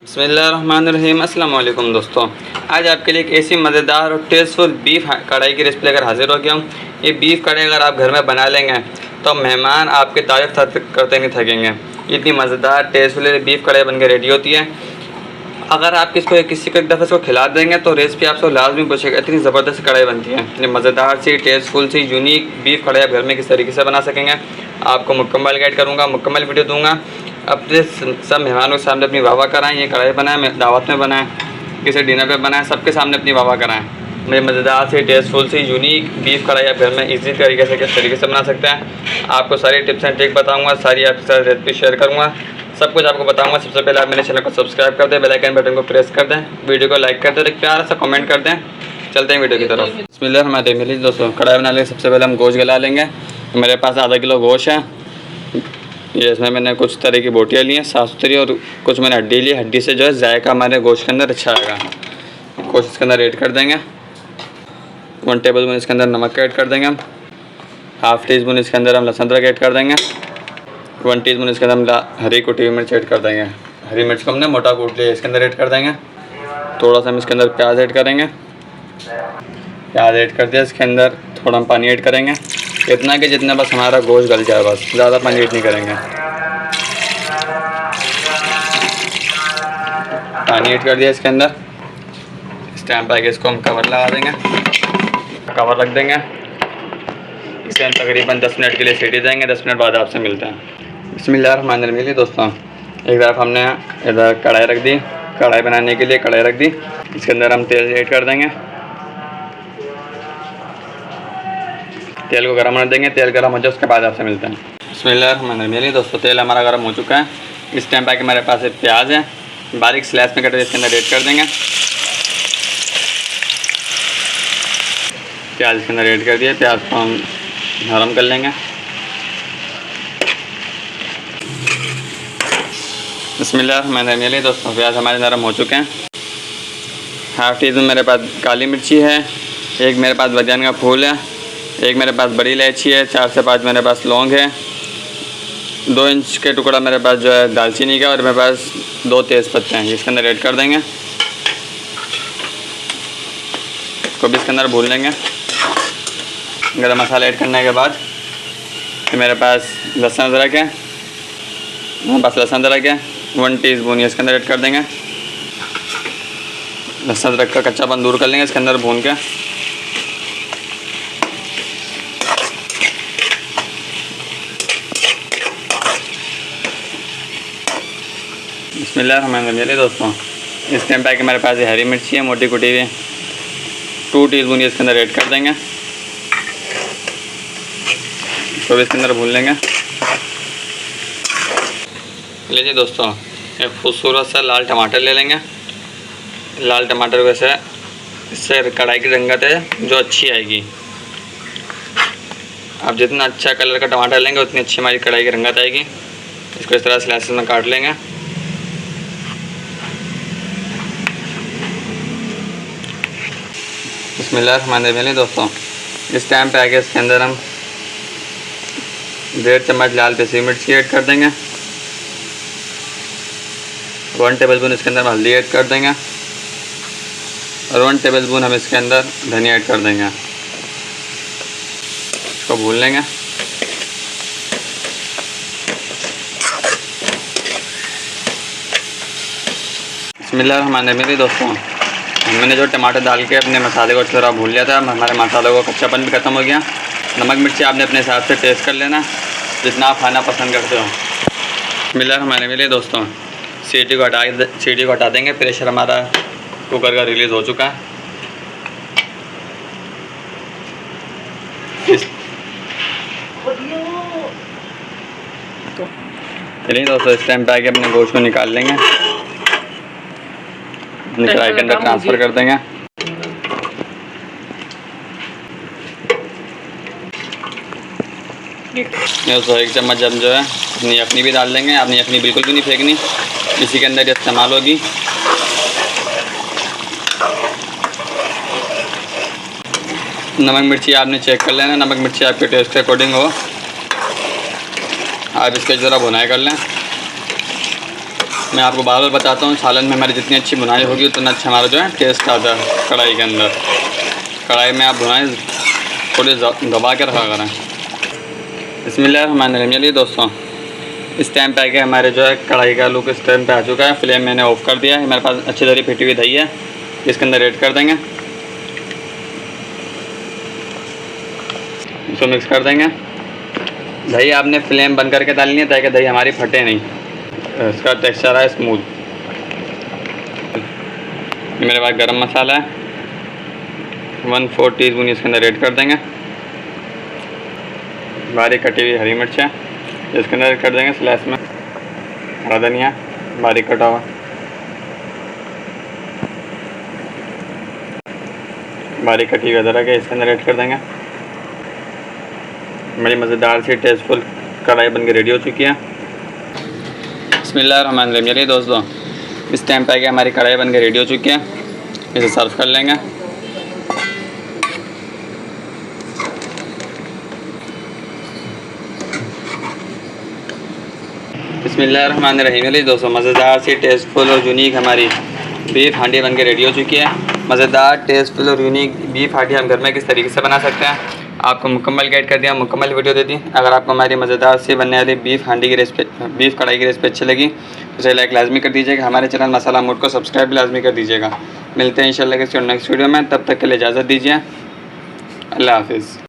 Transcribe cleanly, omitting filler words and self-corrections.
बिस्मिल्लाहिर्रहमानिर्रहीम। अस्सलाम वालेकुम दोस्तों, आज आपके लिए एक ऐसी मज़ेदार और टेस्टफुल बीफ कढ़ाई की रेसिपी लेकर हाजिर हो गया हूँ। ये बीफ कढ़ाई अगर आप घर में बना लेंगे तो मेहमान आपकी तारीफ़ करते नहीं थकेंगे। इतनी मज़ेदार टेस्टफुल बीफ कढ़ाई बनकर रेडी होती है। अगर आप किसी को एक दफ़े इसको खिला देंगे तो रेसिपी आपको लाजमी पूछेगा। इतनी ज़बरदस्त कढ़ाई बनती है, इतनी मज़ेदार सी टेस्टफुल सी यूनिक बीफ कढ़ाई आप घर में किस तरीके से बना सकेंगे आपको मुकम्मल गाइड करूँगा, मुकम्मल वीडियो दूँगा। अपने सब मेहमानों के सामने अपनी वाह कराएं। ये कढ़ाई बनाएं, दावत में बनाएं, किसी डिनर पे बनाएं, सबके सामने अपनी वाह कराएं। मेरी मज़ेदार सी टेस्टफुल सी यूनिक बीफ कढ़ाई आप घर में इजी तरीके से किस तरीके से बना सकते हैं आपको सारी टिप्स एंड ट्रिक बताऊंगा, सारी आपके साथ रेसिपी शेयर करूंगा, सब कुछ आपको बताऊंगा। सबसे पहले आप मेरे चैनल को सब्सक्राइब कर दें, बेल आइकन बटन को प्रेस कर दें, वीडियो को लाइक कर दें, एक प्यारा सा कमेंट कर दें। चलते हैं वीडियो की तरफ। बिस्मिल्लाह हमारे मिली दोस्तों, कढ़ाई बना लेंगे। सबसे पहले हम गोश्त गला लेंगे। मेरे पास आधा किलो गोश्त है। ये इसमें मैंने कुछ तरह की बोटियाँ ली हैं, साफ़ सुथरी, और कुछ मैंने हड्डी ली। हड्डी से जो है जायका हमारे गोश्त के अंदर अच्छा आएगा। गोश्त इसके अंदर ऐड कर देंगे। 1 टेबल स्पून इसके अंदर नमक ऐड कर देंगे हम। हाफ़ टी स्पून इसके अंदर हम लहसुन अदरक ऐड कर देंगे। 1 टीस्पून इसके अंदर हम हरी कुटी हुई मिर्च ऐड कर देंगे। हरी मिर्च को हमने मोटा कूट लिया, इसके अंदर ऐड कर देंगे। थोड़ा सा हम इसके अंदर प्याज ऐड करेंगे। प्याज ऐड कर दिया, इसके अंदर थोड़ा हम पानी ऐड करेंगे, इतना कि जितना बस हमारा गोश्त गल जाए, बस ज़्यादा पानी ऐड नहीं करेंगे। पानी ऐड कर दिया इसके अंदर। इस टाइम पर आगे इसको हम कवर लगा देंगे, कवर रख देंगे। इसे हम तकरीबन 10 मिनट के लिए सीटी देंगे। 10 मिनट बाद आपसे मिलते हैं। बिस्मिल्लाहिर्रहमानिर्रहीम दोस्तों, एक तरफ हमने इधर कढ़ाई रख दी, कढ़ाई बनाने के लिए कढ़ाई रख दी। इसके अंदर हम तेल ऐड कर देंगे। तेल को गर्म होने देंगे। तेल गर्म हो जाए उसके बाद आपसे मिलते हैं। बिस्मिल्लाहिर्रहमानिर्रहीम दोस्तों, तेल हमारा गर्म हो चुका है। इस टाइम पर कि हमारे पास एक प्याज है, बारीक स्लाइस में कटे, इसके अंदर ऐड कर देंगे। प्याज इसके अंदर ऐड कर दिए। प्याज को हम नरम कर लेंगे। बिस्मिल्लाहिर्रहमानिर्रहीम दोस्तों, प्याज हमारे नरम हो चुके हैं। हाफ़ टी स्पून मेरे पास काली मिर्ची है, एक मेरे पास बदियान का फूल है, एक मेरे पास बड़ी इलायची है, 4 से 5 मेरे पास लौंग है, 2 इंच के टुकड़ा मेरे पास जो है दालचीनी का, और मेरे पास 2 तेज़ पत्ते हैं। इसके अंदर ऐड कर देंगे। इसको भी इसके अंदर भून लेंगे। गरम मसाला ऐड करने के बाद मेरे पास लहसुन अदरक है, मेरे पास लहसुन अदरक है 1 टीस्पून, इसके अंदर ऐड कर देंगे। लहसुन अदरक का कच्चापन दूर कर लेंगे इसके अंदर भून के। बिस्मिल्लाहिर्रहमानिर्रहीम दोस्तों, इस टाइम पे मेरे पास हरी मिर्ची है मोटी कुटी हुई, 2 टीस्पून इसके अंदर ऐड कर देंगे। तो इसके अंदर भून लेंगे। लीजिए दोस्तों, एक खूबसूरत सा लाल टमाटर ले लेंगे। लाल टमाटर को ऐसे, इससे कढ़ाई की रंगत है जो अच्छी आएगी। आप जितना अच्छा कलर का टमाटर लेंगे उतनी अच्छी हमारी कढ़ाई की रंगत आएगी। इसको इस तरह स्लाइसेस में काट लेंगे। बिस्मिल्लाहिर्रहमानिर्रहीम दोस्तों, इस टाइम पे आगे इसके अंदर हम 1.5 चम्मच लाल पिसी मिर्ची ऐड कर देंगे। 1 टेबल स्पून इसके अंदर हल्दी ऐड कर देंगे, और 1 टेबल स्पून हम इसके अंदर धनिया ऐड कर देंगे। इसको भून लेंगे। बिस्मिल्लाहिर्रहमानिर्रहीम दोस्तों, मैंने जो टमाटर डाल के अपने मसाले को थोड़ा भून लिया था, हमारे मसालों को कच्चापन भी ख़त्म हो गया। नमक मिर्ची आपने अपने हिसाब से टेस्ट कर लेना, जितना आप खाना पसंद करते हो। बिस्मिल्लाहिर्रहमानिर्रहीम दोस्तों, सीटी को हटा देंगे। प्रेशर हमारा कुकर का रिलीज़ हो चुका है। चलिए दोस्तों, इस टाइम पे आके अपने गोश्त को निकाल लेंगे, अपनी कढ़ाई के अंदर ट्रांसफ़र कर देंगे। दोस्तों, 1 चम्मच हम जो है अपनी यखनी भी डाल देंगे। अपनी यखनी बिल्कुल भी नहीं फेंकनी, इसी के अंदर ये इस्तेमाल होगी। नमक मिर्ची आपने चेक कर लेना, नमक मिर्ची आपके टेस्ट के अकॉर्डिंग हो। आप इसके ज़रा भुनाई कर लें। मैं आपको बार बार बताता हूँ, सालन में हमारी जितनी अच्छी बुनाई होगी उतना अच्छा हमारा जो है टेस्ट आता है कढ़ाई के अंदर। कढ़ाई में आप बुनाई थोड़ी दबा के रखा करें। बिस्मिल्लाहिर्रहमानिर्रहीम। चलिए दोस्तों, इस टाइम पे आके हमारे जो है कढ़ाई का लुक इस टाइम पे आ चुका है। फ्लेम मैंने ऑफ कर दिया है। हमारे पास अच्छी तरह फिटी हुई दही है, इसके अंदर ऐड कर देंगे, इसको मिक्स कर देंगे। दही आपने फ्लेम बंद करके डालनी है ताकि दही हमारी फटे नहीं, इसका टेक्सचर है स्मूथ। मेरे पास गरम मसाला है 1/4 टीस्पून, इसके अंदर ऐड कर देंगे। बारीक कटी हुई हरी मिर्च है, इसके अंदर ऐड कर देंगे स्लाइस में। हरा धनिया बारीक कटा हुआ, बारीक कटी हुई अदरक है, इसके अंदर ऐड कर देंगे। मेरी मज़ेदार सी टेस्टफुल कढ़ाई बन के रेडी हो चुकी है। बिस्मिल्लाहिर्रहमानिर्रहीम। चलिए दोस्तों, इस टाइम पे आके हमारी कढ़ाई बन के रेडी हो चुकी है, इसे सर्व कर लेंगे। बिस्मिल्लाहिर्रहमानिर्रहीम। चलिए दोस्तों, मज़ेदार सी टेस्टफुल और यूनिक हमारी बीफ हांडी बन के रेडी हो चुकी है। मज़ेदार टेस्टफुल और यूनिक बीफ हांडी हम घर में किस तरीके से बना सकते हैं आपको मुकम्मल गाइड कर दिया, मुकम्मल वीडियो दे दी। अगर आपको हमारी मज़ेदार सी बनने वाली बीफ हांडी की रेसिपी, बीफ कढ़ाई की रेसिपी अच्छी लगी तो उसे लाइक लाजमी कर दीजिएगा। हमारे चैनल मसाला मूड को सब्सक्राइब लाजमी कर दीजिएगा। मिलते हैं इंशाल्लाह किसी नेक्स्ट वीडियो में, तब तक के लिए इजाज़त दीजिए। अल्लाह हाफिज़।